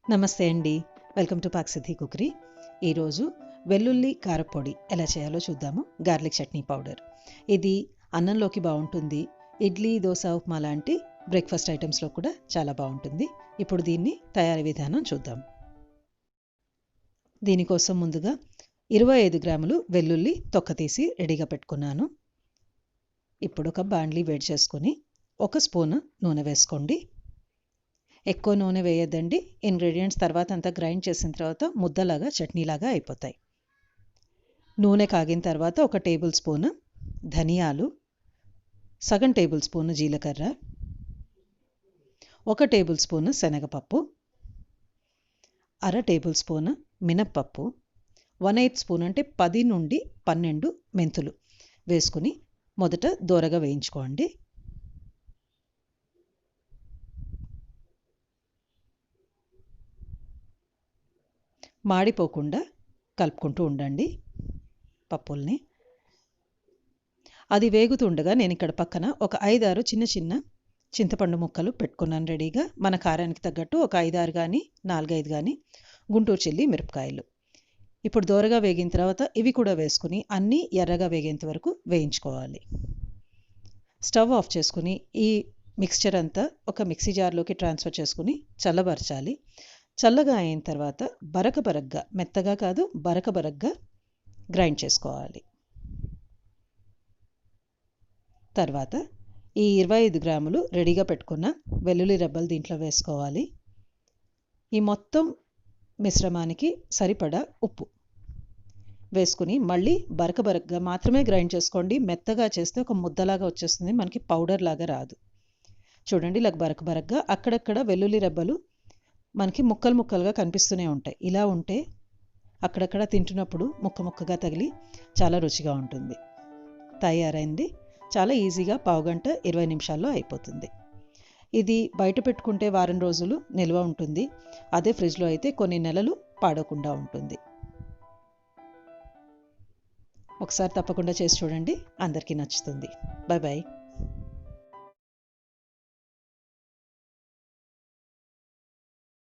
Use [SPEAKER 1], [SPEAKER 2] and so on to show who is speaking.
[SPEAKER 1] నమస్తే అండి, welcome to Paaksiddhii Cookery. ఈరోజు వెల్లుల్లి కారపొడి ఎలా చేయాలో చూద్దాము. Garlic chutney powder. ఇది అన్నంలోకి బాగుంటుంది, ఇడ్లీ, దోశ, ఉప్మా లాంటి బ్రేక్ఫాస్ట్ ఐటమ్స్లో కూడా చాలా బాగుంటుంది. ఇప్పుడు దీన్ని తయారీ విధానం చూద్దాం. దీనికోసం ముందుగా 25 గ్రాములు వెల్లుల్లి తొక్క తీసి రెడీగా పెట్టుకున్నాను. ఇప్పుడు ఒక బాండ్లీ వేడి చేసుకొని 1 స్పూన్ నూనె వేసుకోండి. ఎక్కువ నూనె వేయద్దండి, ఇంగ్రీడియంట్స్ తర్వాత అంతా గ్రైండ్ చేసిన తర్వాత ముద్దలాగా చట్నీలాగా అయిపోతాయి. నూనె కాగిన తర్వాత 1 టేబుల్ స్పూన్ ధనియాలు, సగం టేబుల్ స్పూన్ జీలకర్ర, 1 టేబుల్ స్పూన్ శనగపప్పు, అర టేబుల్ స్పూన్ మినప్పప్పు, 1/8 స్పూన్ అంటే 10 నుండి 12 మెంతులు వేసుకుని మొదట దోరగా వేయించుకోండి. మాడిపోకుండా కలుపుకుంటూ ఉండండి పప్పుల్ని. అది వేగుతుండగా నేను ఇక్కడ పక్కన ఒక 5-6 చిన్న చిన్న చింతపండు ముక్కలు పెట్టుకున్నాను రెడీగా. మన కారానికి తగ్గట్టు ఒక 5-6 కానీ 4-5 కానీ గుంటూరు చిల్లి మిరపకాయలు. ఇప్పుడు దోరగా వేగిన తర్వాత ఇవి కూడా వేసుకుని అన్నీ ఎర్రగా వేగేంత వరకు వేయించుకోవాలి. స్టవ్ ఆఫ్ చేసుకుని ఈ మిక్స్చర్ అంతా ఒక మిక్సీ జార్లోకి ట్రాన్స్ఫర్ చేసుకుని చల్లబరచాలి. చల్లగా అయిన తర్వాత బరకబరగ్గా, మెత్తగా కాదు బరకబరగ్గా గ్రైండ్ చేసుకోవాలి. తర్వాత ఈ 25 గ్రాములు రెడీగా పెట్టుకున్న వెల్లుల్లి రెబ్బలు దీంట్లో వేసుకోవాలి. ఈ మొత్తం మిశ్రమానికి సరిపడా ఉప్పు వేసుకుని మళ్ళీ బరకబరగ్గా మాత్రమే గ్రైండ్ చేసుకోండి. మెత్తగా చేస్తే ఒక ముద్దలాగా వచ్చేస్తుంది, మనకి పౌడర్ లాగా రాదు. చూడండి, ఇలా బరకబరగ్గా అక్కడక్కడ వెల్లుల్లి రెబ్బలు మనకి ముక్కలు ముక్కలుగా కనిపిస్తూనే ఉంటాయి. ఇలా ఉంటే అక్కడక్కడ తింటున్నప్పుడు ముక్క ముక్కగా తగిలి చాలా రుచిగా ఉంటుంది. తయారైంది. చాలా ఈజీగా 1/2 గంట 20 నిమిషాల్లో అయిపోతుంది. ఇది బయట పెట్టుకుంటే వారం రోజులు నిల్వ ఉంటుంది. అదే ఫ్రిడ్జ్లో అయితే కొన్ని నెలలు పాడకుండా ఉంటుంది. ఒకసారి తప్పకుండా చేసి చూడండి, అందరికీ నచ్చుతుంది. Bye bye.